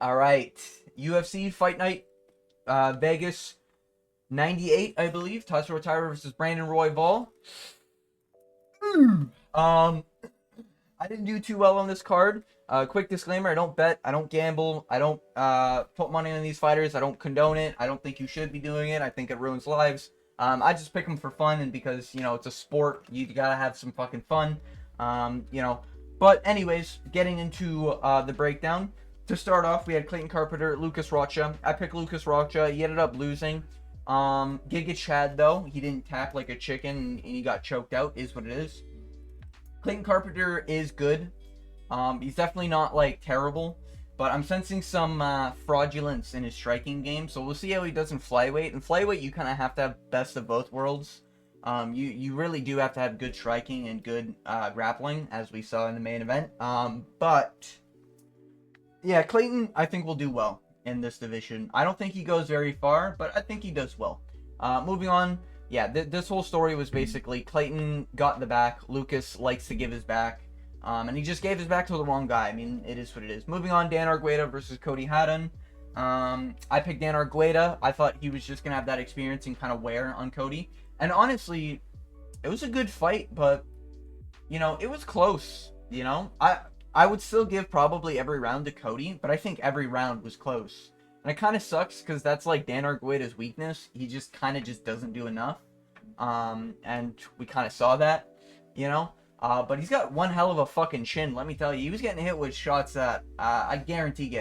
All right, UFC Fight Night, Vegas 98, I believe. Taira versus Brandon Royval. Um, I didn't do too well on this card. Quick disclaimer: I don't bet, I don't gamble, I don't put money on these fighters. I don't condone it. I don't think you should be doing it. I think it ruins lives. I just pick them for fun and because it's a sport. You gotta have some fucking fun. You know. But anyways, getting into the breakdown. To start off, we had Clayton Carpenter, Lucas Rocha. I picked Lucas Rocha. He ended up losing. Giga Chad though, he didn't tap like a chicken and he got choked out. Is what it is. Clayton Carpenter is good. He's definitely not like terrible, but I'm sensing some fraudulence in his striking game. So we'll see how he does in flyweight. In flyweight, you kind of have to have best of both worlds. You really do have to have good striking and good grappling, as we saw in the main event. But yeah, Clayton, I think will do well in this division. I don't think he goes very far, but I think he does well. Moving on. Yeah, this whole story was basically Clayton got the back. Lucas likes to give his back. And he just gave his back to the wrong guy. I mean, it is what it is. Moving on, Dan Argueta versus Cody Haddon. I picked Dan Argueta. I thought he was just going to have that experience and kind of wear on Cody. And honestly, it was a good fight, but, it was close. I would still give probably every round to Cody, but I think every round was close. And it kind of sucks because that's like Dan Argueta's weakness. He just kind of just doesn't do enough. And we kind of saw that, but he's got one hell of a fucking chin. Let me tell you, he was getting hit with shots that I guarantee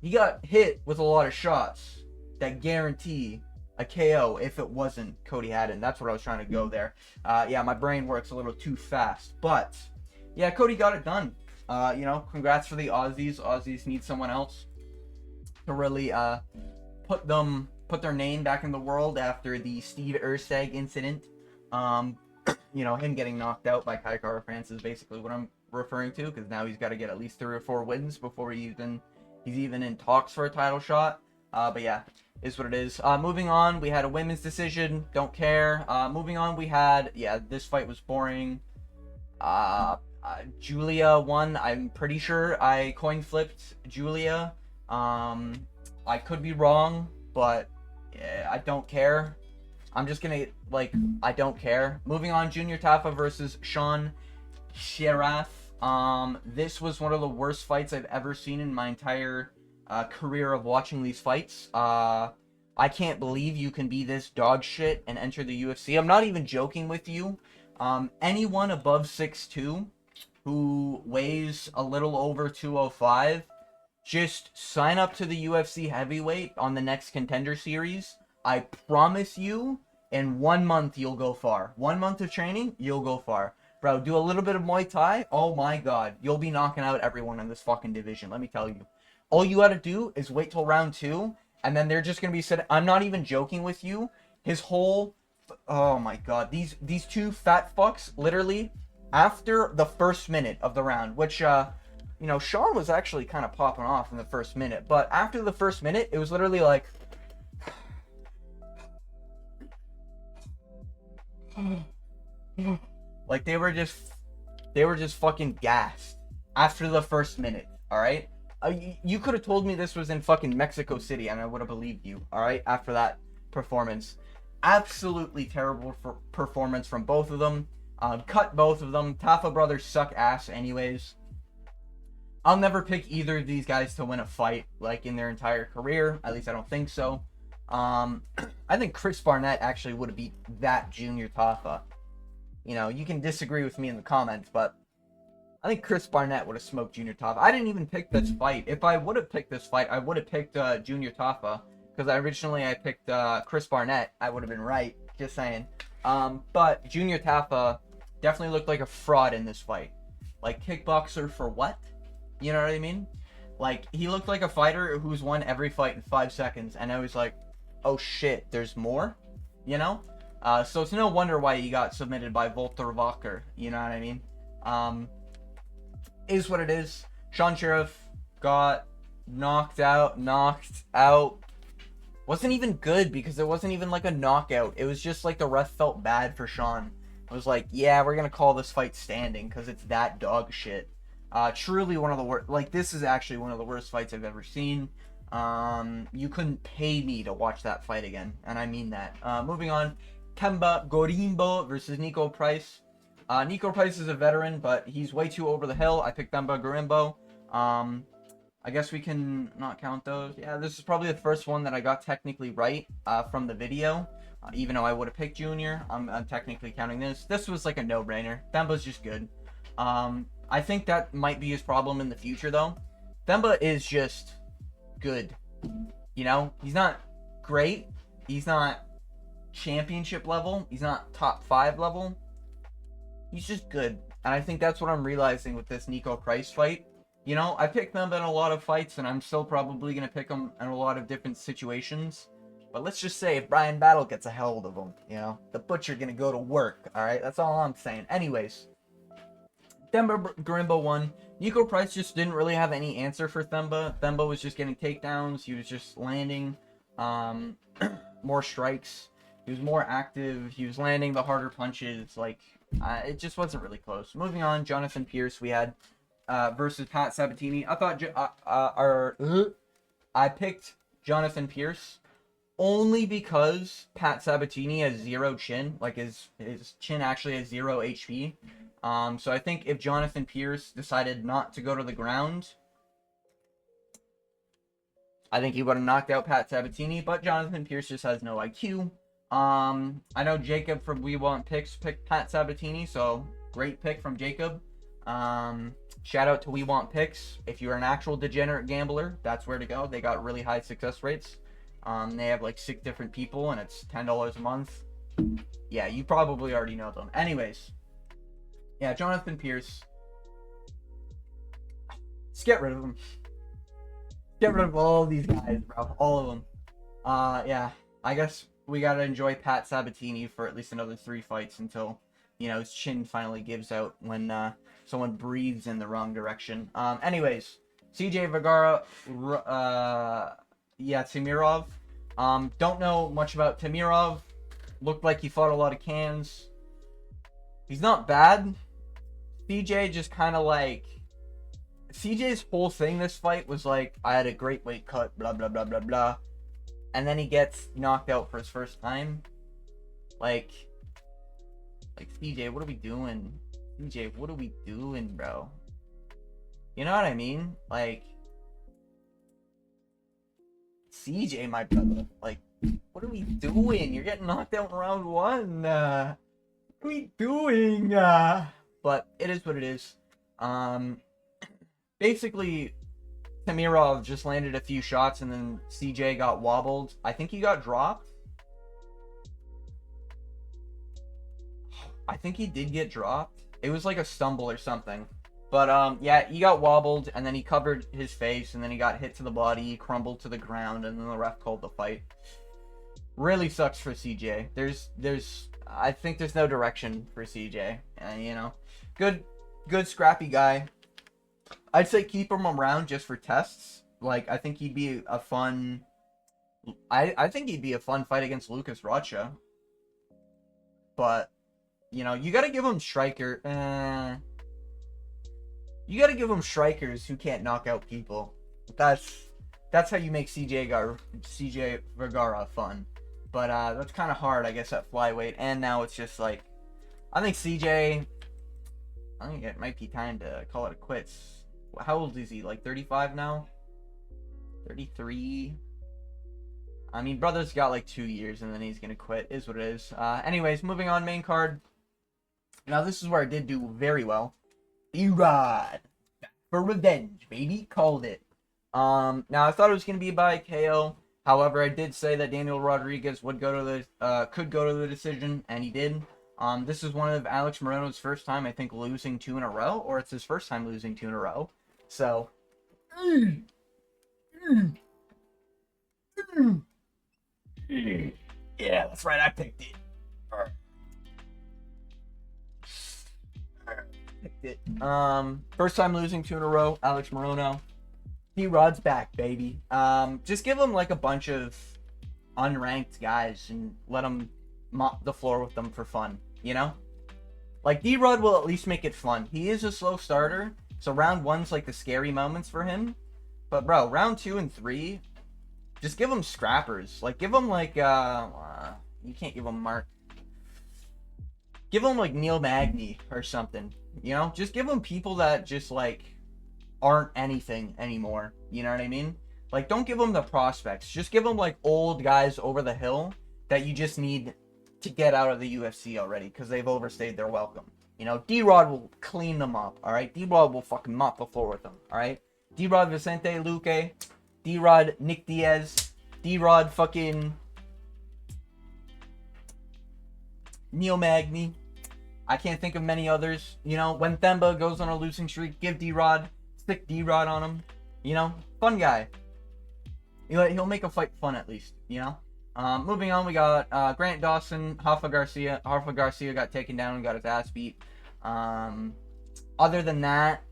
he got hit with a lot of shots that guarantee a KO if it wasn't Cody Haddon. That's what I was trying to go there. Yeah, my brain works a little too fast, but yeah, Cody got it done. Congrats for the Aussies. Aussies need someone else to really put their name back in the world after the Steve Erstag incident. Him getting knocked out by Kai Kara France is basically what I'm referring to, because now he's got to get at least 3 or 4 wins before he's even in talks for a title shot. But yeah, is what it is. Moving on, we had a women's decision. Don't care. Moving on, we had, this fight was boring. Julia won. I'm pretty sure I coin flipped Julia. I could be wrong, but I don't care. I'm just gonna I don't care. Moving on, Junior Tafa versus Sean Sheriff. This was one of the worst fights I've ever seen in my entire career of watching these fights. I can't believe you can be this dog shit and enter the UFC. I'm not even joking with you. Anyone above 6'2", who weighs a little over 205, just sign up to the UFC heavyweight on the next Contender Series. I promise you, in 1 month, you'll go far. 1 month of training, you'll go far. Bro, do a little bit of Muay Thai, oh my god, you'll be knocking out everyone in this fucking division, let me tell you. All you gotta do is wait till round 2, and then they're just gonna be said. I'm not even joking with you. His whole, oh my god, these two fat fucks, literally, after the first minute of the round, which, Sean was actually kind of popping off in the first minute, but after the first minute, it was literally like, like they were just fucking gassed after the first minute. All right, you could have told me this was in fucking Mexico City and I would have believed you. All right, after that performance, absolutely terrible performance from both of them. Cut both of them. Tafa brothers suck ass anyways. I'll never pick either of these guys to win a fight like in their entire career. At least I don't think so. I think Chris Barnett actually would have beat that Junior Tafa. You can disagree with me in the comments, but I think Chris Barnett would have smoked Junior Tafa. I didn't even pick this fight. If I would have picked this fight, I would have picked Junior Tafa, because I picked Chris Barnett. I would have been right, just saying. But Junior Tafa definitely looked like a fraud in this fight. Like, kickboxer for what? You know what I mean? Like, he looked like a fighter who's won every fight in 5 seconds, and I was like, oh shit, there's more? So it's no wonder why he got submitted by Volter Walker, you know what I mean? Is what it is. Sean Sheriff got knocked out. Wasn't even good, because it wasn't even like a knockout. It was just like the ref felt bad for Sean. It was like, yeah, we're gonna call this fight standing because it's that dog shit. Truly one of the worst. Like, this is actually one of the worst fights I've ever seen. You couldn't pay me to watch that fight again, and I mean that. Moving on, Kemba Gorimbo versus Nico Price. Nico Price is a veteran, but he's way too over the hill. I picked Kemba Gorimbo. I guess we can not count those. Yeah, this is probably the first one that I got technically right from the video. Even though I would have picked Junior, I'm technically counting this. This was like a no-brainer. Themba's just good. I think that might be his problem in the future, though. Themba is just good. You know, he's not great. He's not championship level. He's not top 5 level. He's just good. And I think that's what I'm realizing with this Nico Price fight. You know, I picked Themba in a lot of fights, and I'm still probably going to pick him in a lot of different situations. But let's just say if Brian Battle gets a hold of him, you know, the Butcher going to go to work, all right? That's all I'm saying. Anyways, Themba Gorimbo won. Nico Price just didn't really have any answer for Themba. Themba was just getting takedowns. He was just landing more strikes. He was more active. He was landing the harder punches. Like, it just wasn't really close. Moving on, Jonathan Pierce we had versus Pat Sabatini. I thought I picked Jonathan Pierce only because Pat Sabatini has 0 chin. Like, his chin actually has 0 HP. So I think if Jonathan Pierce decided not to go to the ground, I think he would have knocked out Pat Sabatini, but Jonathan Pierce just has no IQ. I know Jacob from We Want Picks picked Pat Sabatini, so great pick from Jacob. Shout out to We Want Picks. If you're an actual degenerate gambler, that's where to go. They got really high success rates. They have like 6 different people, and it's $10 a month. Yeah, you probably already know them. Anyways, yeah, Jonathan Pierce. Just get rid of him. Get rid of all these guys, bro. All of them. Yeah, I guess we gotta enjoy Pat Sabatini for at least another 3 fights until, you know, his chin finally gives out when someone breathes in the wrong direction. Anyways, CJ Vergara, yeah, Tamirov. Don't know much about Tamirov. Looked like he fought a lot of cans. He's not bad. CJ just kind of like... CJ's whole thing this fight was like, I had a great weight cut, blah, blah, blah, blah, blah. And then he gets knocked out for his first time. Like CJ, what are we doing? CJ, what are we doing, bro? You know what I mean? Like, CJ, my brother. Like, what are we doing? You're getting knocked out in round 1. What are we doing? But it is what it is. Basically, Tamirov just landed a few shots and then CJ got wobbled. I think he got dropped. I think he did get dropped. It was like a stumble or something. But, yeah, he got wobbled, and then he covered his face, and then he got hit to the body, he crumbled to the ground, and then the ref called the fight. Really sucks for CJ. I think there's no direction for CJ. And, you know, good scrappy guy. I'd say keep him around just for tests. Like, I think he'd be a fun... I think he'd be a fun fight against Lucas Rocha. But, you know, you gotta give him striker... You gotta give him strikers who can't knock out people. That's how you make CJ Vergara fun. But that's kind of hard, I guess, at flyweight. And now it's just like, I think CJ, I think it might be time to call it a quits. How old is he? Like 35 now? 33? I mean, brother's got like 2 years and then he's gonna quit. Is what it is. Anyways, moving on, main card. Now this is where I did do very well. E-Rod for revenge, baby. Called it. Now I thought it was gonna be by KO. However, I did say that Daniel Rodriguez would go to the could go to the decision, and he did. This is one of Alex Morono's first time, I think, losing 2 in a row, or it's his first time losing 2 in a row. So, yeah, that's right. I picked it. First time losing 2 in a row, Alex Morono. T-Rod's back, baby. Just give him like a bunch of unranked guys and let him mop the floor with them for fun, you know? Like, D-Rod will at least make it fun. He is a slow starter, So round 1's like the scary moments for him. But bro, round 2 and 3, just give him scrappers. Like give him like you can't give him Mark. Give him like Neil Magny or something. You know, just give him people that just like aren't anything anymore. You know what I mean? Like don't give him the prospects. Just give him like old guys over the hill that you just need to get out of the UFC already because they've overstayed their welcome. You know, D-Rod will clean them up, all right? D-Rod will fucking mop the floor with them, all right? D-Rod Vicente Luque, D-Rod Nick Diaz, D-Rod fucking Neil Magny. I can't think of many others. You know, when Themba goes on a losing streak, give D-Rod, stick D-Rod on him. You know, fun guy. He'll make a fight fun at least, you know? Moving on, we got Grant Dawson, Rafa Garcia. Rafa Garcia got taken down and got his ass beat. Other than that,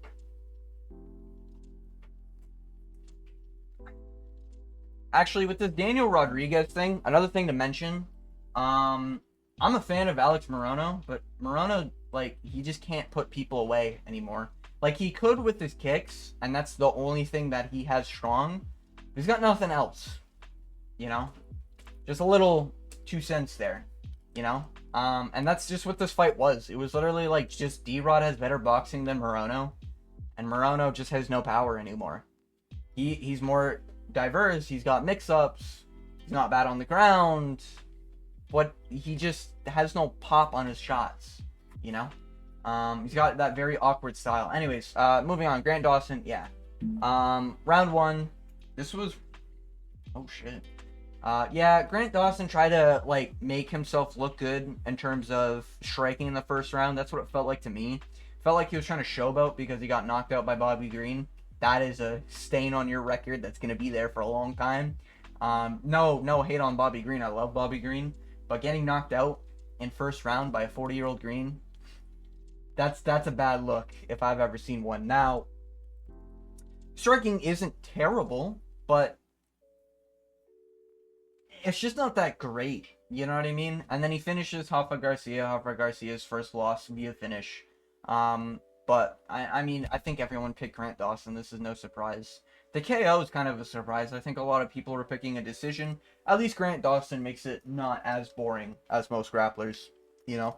actually, with this Daniel Rodriguez thing, another thing to mention, I'm a fan of Alex Morono, but Morono, like, he just can't put people away anymore. Like, he could with his kicks, and that's the only thing that he has strong. He's got nothing else, you know? Just a little 2 cents there, you know? And that's just what this fight was. It was literally like just D-Rod has better boxing than Morono, and Morono just has no power anymore. He's more diverse, he's got mix-ups, he's not bad on the ground, but he just has no pop on his shots, you know? He's got that very awkward style. Anyways, moving on, Grant Dawson, yeah. Round 1, this was, oh shit. Yeah, Grant Dawson tried to, like, make himself look good in terms of striking in the first round. That's what it felt like to me. Felt like he was trying to showboat because he got knocked out by Bobby Green. That is a stain on your record that's going to be there for a long time. No hate on Bobby Green. I love Bobby Green. But getting knocked out in first round by a 40-year-old Green, that's a bad look if I've ever seen one. Now, striking isn't terrible, but it's just not that great, you know what I mean? And then he finishes Rafa Garcia's first loss via finish. But I mean, I think everyone picked Grant Dawson. This is no surprise. The KO is kind of a surprise. I think a lot of people were picking a decision. At least Grant Dawson makes it not as boring as most grapplers, you know?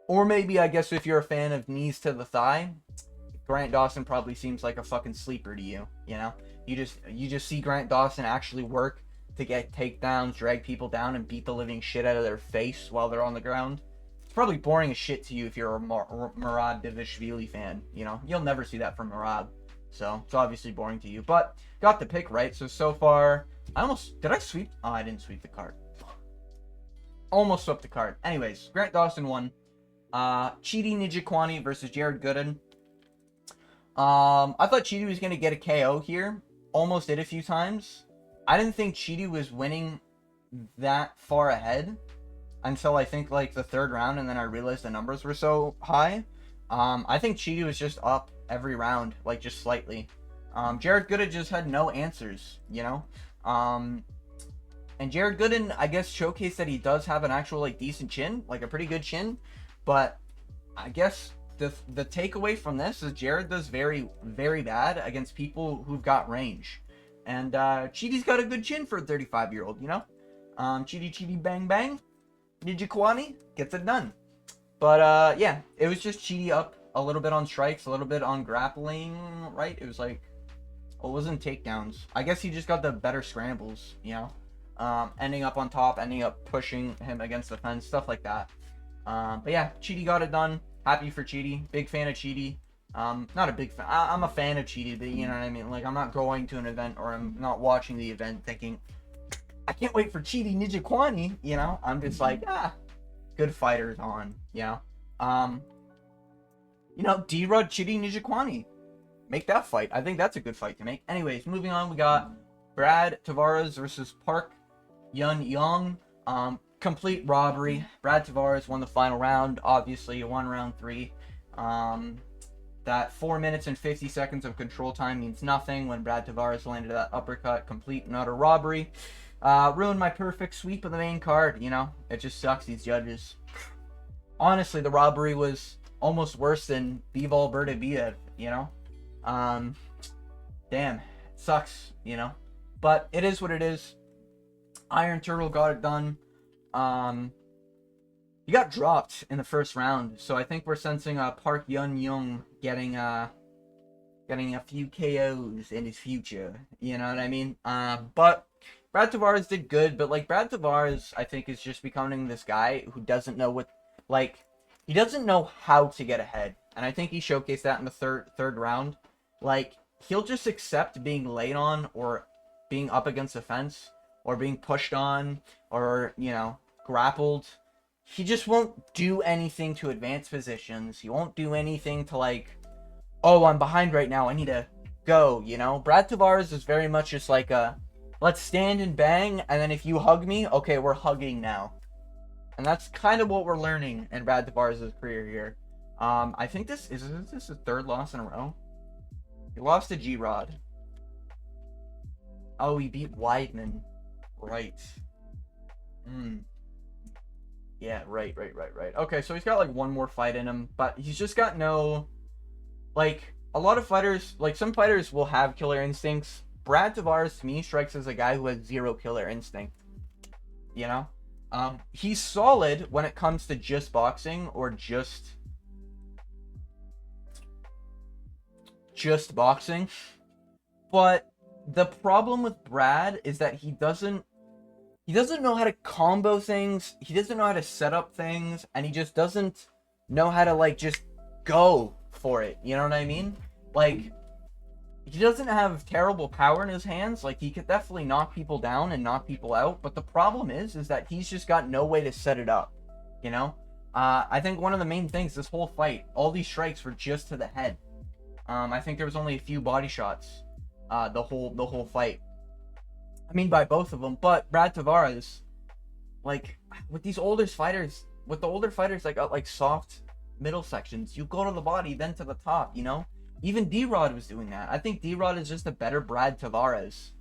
Or maybe, I guess, if you're a fan of knees to the thigh, Grant Dawson probably seems like a fucking sleeper to you, you know? You just see Grant Dawson actually work to get takedowns, drag people down, and beat the living shit out of their face while they're on the ground. It's probably boring as shit to you if you're a Murad Divishvili fan, you know? You'll never see that from Murad, so it's obviously boring to you. But got the pick right, so far, did I sweep? Oh, I didn't sweep the card. Almost swept the card. Anyways, Grant Dawson won. Chidi Njokuani versus Jared Gooden. I thought Chidi was going to get a KO here. Almost did a few times. I didn't think Chidi was winning that far ahead until I think like the third round, and then I realized the numbers were so high. I think Chidi was just up every round, like just slightly. Jared Gooden just had no answers, you know? And Jared Gooden, I guess, showcased that he does have an actual like decent chin, like a pretty good chin. But I guess the takeaway from this is Jared does very, very bad against people who've got range. And Chidi's got a good chin for a 35-year-old, you know? Chidi bang bang. Njokuani gets it done. But yeah, it was just Chidi up a little bit on strikes, a little bit on grappling, right? It was like, it wasn't takedowns. I guess he just got the better scrambles, you know? Ending up on top, ending up pushing him against the fence, stuff like that. But yeah, Chidi got it done. Happy for Chidi. Big fan of Chidi. Not a big fan. I'm a fan of Chidi, but you know what I mean? Like, I'm not going to an event or I'm not watching the event thinking, I can't wait for Chidi Njokuani, you know? I'm just like, good fighters on, you know? You know, D-Rod Chidi Njokuani. Make that fight. I think that's a good fight to make. Anyways, moving on, we got Brad Tavares versus Park Yun Young. Complete robbery. Brad Tavares won the final round. Obviously, he won round 3. That 4 minutes and 50 seconds of control time means nothing when Brad Tavares landed that uppercut. Complete and utter robbery. Ruined my perfect sweep of the main card, you know? It just sucks, these judges. Honestly, the robbery was almost worse than Bivol Berdebiev, you know? Damn, it sucks, you know? But it is what it is. Iron Turtle got it done. He got dropped in the first round, so I think we're sensing Park Yun Young getting a few KOs in his future. You know what I mean? But Brad Tavares did good, but like Brad Tavares, I think is just becoming this guy who doesn't know what, like, he doesn't know how to get ahead, and I think he showcased that in the third round. Like, he'll just accept being laid on or being up against a fence or being pushed on or, you know, grappled. He just won't do anything to advance positions. He won't do anything to, like, oh, I'm behind right now, I need to go, you know? Brad Tavares is very much just like a, let's stand and bang, and then if you hug me, okay, we're hugging now. And that's kind of what we're learning in Brad Tavares' career here. I think this is his third loss in a row? He lost to G-Rod. Oh, he beat Weidman. Right. Yeah, right. Okay, so he's got like one more fight in him, but he's just got no, like, a lot of fighters, like some fighters will have killer instincts. Brad Tavares to me strikes as a guy who has zero killer instinct. You know? He's solid when it comes to just boxing or just boxing. But the problem with Brad is that he doesn't know how to combo things, he doesn't know how to set up things, and he just doesn't know how to, like, just go for it. You know what I mean? Like, he doesn't have terrible power in his hands. Like, he could definitely knock people down and knock people out, but the problem is that he's just got no way to set it up, you know? I think one of the main things this whole fight, all these strikes were just to the head. I think there was only a few body shots the whole fight. I mean, by both of them. But Brad Tavares, like, with the older fighters that got, like, soft middle sections, you go to the body, then to the top, you know? Even D-Rod was doing that. I think D-Rod is just a better Brad Tavares.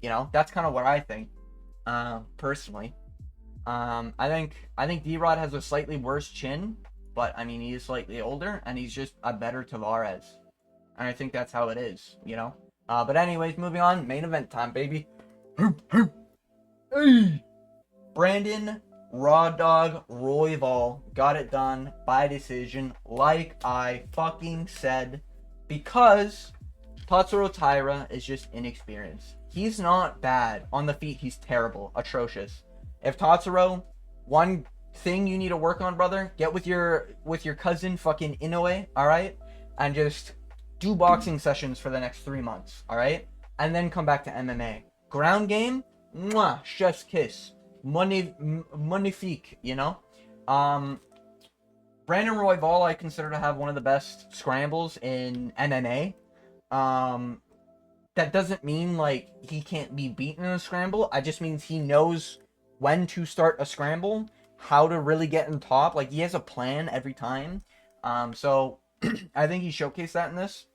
You know? That's kind of what I think, personally. I think D-Rod has a slightly worse chin, but, I mean, he is slightly older, and he's just a better Tavares. And I think that's how it is, you know? But anyways, moving on. Main event time, baby. Hey! Brandon Raw Dog Royval got it done by decision, like I fucking said, because Tatsuro Taira is just inexperienced. He's not bad. On the feet, he's terrible. Atrocious. If Tatsuro, one thing you need to work on, brother, get with your cousin fucking Inoue, alright? And just do boxing sessions for the next 3 months, alright? And then come back to MMA. Ground game, mwah, chef's kiss. Magnifique, you know? Brandon Royval, I consider to have one of the best scrambles in MMA. That doesn't mean, like, he can't be beaten in a scramble. It just means he knows when to start a scramble, how to really get in top. Like, he has a plan every time. So, I think he showcased that in this.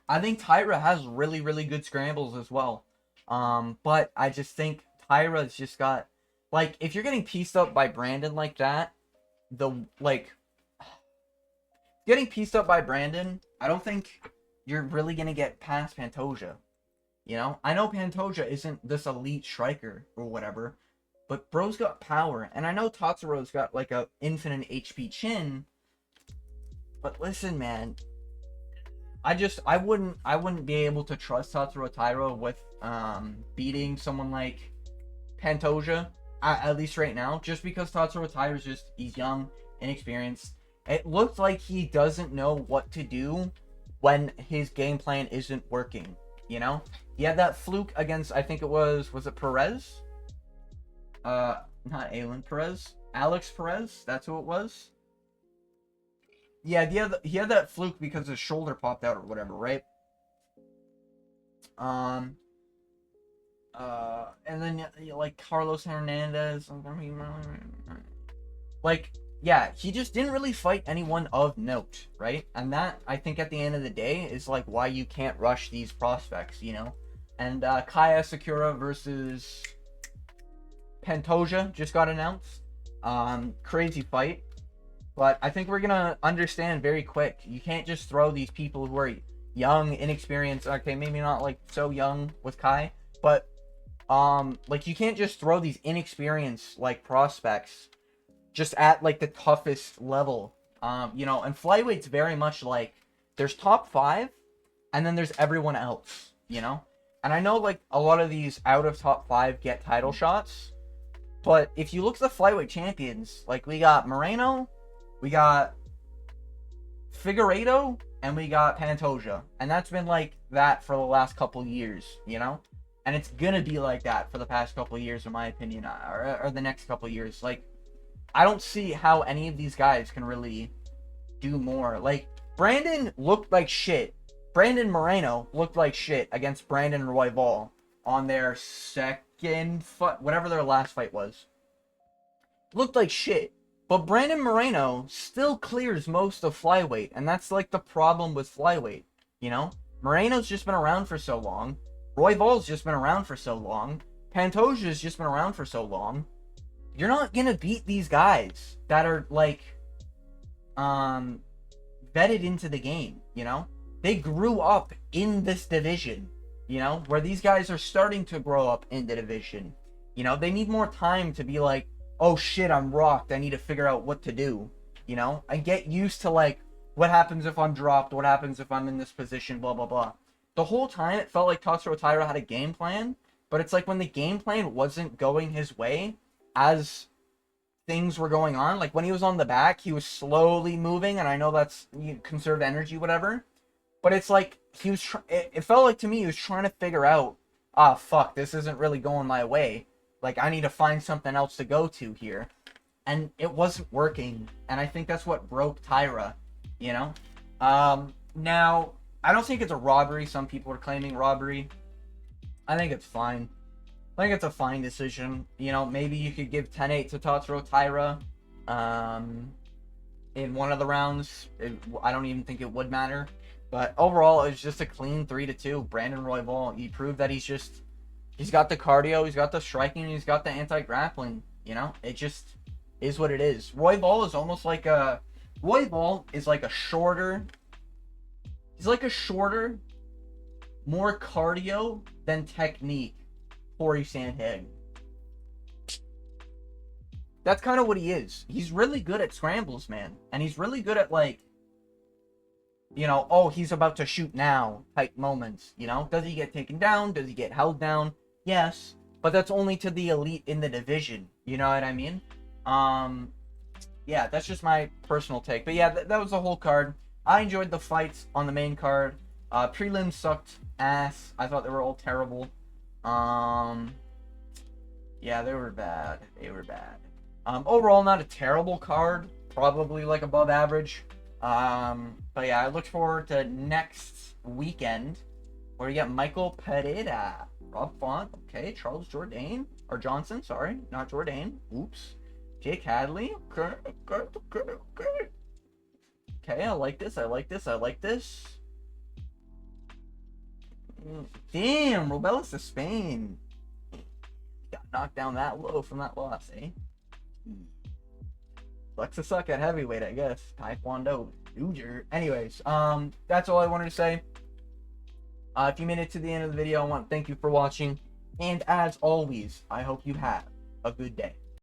I think Taira has really, really good scrambles as well. But I just think Taira's just got, like, if you're getting pieced up by Brandon like that, getting pieced up by Brandon, I don't think you're really gonna get past Pantoja. You know? I know Pantoja isn't this elite striker or whatever, but bro's got power, and I know Tatsuro's got, like, a infinite HP chin, but listen, man, I wouldn't be able to trust Tatsuro Taira with beating someone like Pantoja, at least right now, just because Tatsuro Taira is he's young, inexperienced. It looks like he doesn't know what to do when his game plan isn't working, you know? He had that fluke against, I think it was it Perez? Not Aylin Perez, Alex Perez, that's who it was. Yeah, he had that fluke because his shoulder popped out or whatever, right? And then, like, Carlos Hernandez, like, yeah, he just didn't really fight anyone of note, right? And that, I think, at the end of the day, is, like, why you can't rush these prospects, you know? And Kaya Sakura versus Pantoja just got announced. Crazy fight. But I think we're gonna understand very quick. You can't just throw these people who are young, inexperienced. Okay, maybe not like so young with Kai, but like you can't just throw these inexperienced like prospects just at like the toughest level. You know, and flyweight's very much like there's top 5 and then there's everyone else, you know? And I know like a lot of these out of top 5 get title shots, but if you look at the flyweight champions, like we got Moreno, we got Figueiredo, and we got Pantoja. And that's been like that for the last couple years, you know? And it's gonna be like that for the past couple years, in my opinion, or the next couple years. Like, I don't see how any of these guys can really do more. Like, Brandon looked like shit. Brandon Moreno looked like shit against Brandon Royval on their second fight, whatever their last fight was. Looked like shit. But Brandon Moreno still clears most of flyweight, and that's like the problem with flyweight, you know? Moreno's just been around for so long. Royval's just been around for so long. Pantoja's just been around for so long. You're not gonna beat these guys that are like vetted into the game, you know? They grew up in this division, you know, where these guys are starting to grow up in the division. You know, they need more time to be like, oh shit, I'm rocked, I need to figure out what to do, you know? And get used to like, what happens if I'm dropped, what happens if I'm in this position, blah, blah, blah. The whole time it felt like Taira had a game plan, but it's like when the game plan wasn't going his way, as things were going on, like when he was on the back, he was slowly moving, and I know that's conserved energy, whatever, but it's like he was it felt like to me he was trying to figure out, fuck, this isn't really going my way, like I need to find something else to go to here, and it wasn't working, and I think that's what broke Taira, you know? Now I don't think it's a robbery. Some people are claiming robbery. I think it's fine. I think it's a fine decision. You know, maybe you could give 10-8 to Taira in one of the rounds. I don't even think it would matter. But overall, it's just a clean 3-2. Brandon Royval, he proved that he's got the cardio, he's got the striking, he's got the anti-grappling. You know, it just is what it is. Royval is almost like a... Royval is like a shorter... He's like a shorter, more cardio than technique Corey Sandhagen. That's kind of what he is. He's really good at scrambles, man. And he's really good at, like, you know, oh, he's about to shoot now type moments, you know? Does he get taken down? Does he get held down? Yes. But that's only to the elite in the division. You know what I mean? Yeah, that's just my personal take. But yeah, that was the whole card. I enjoyed the fights on the main card. Prelims sucked ass. I thought they were all terrible. Yeah, they were bad. They were bad. Overall, not a terrible card. Probably like above average. But yeah, I look forward to next weekend where we get Michael Pereira, Rob Font, okay, Charles Jourdain, or Johnson, sorry, not Jourdain. Oops. Jake Hadley. Okay. Okay, I like this. I like this. I like this. Damn, Robelis to Spain. Got knocked down that low from that loss, eh? Flex a suck at heavyweight, I guess. Taekwondo. Anyways, that's all I wanted to say. If you made it to the end of the video, I want to thank you for watching. And as always, I hope you have a good day.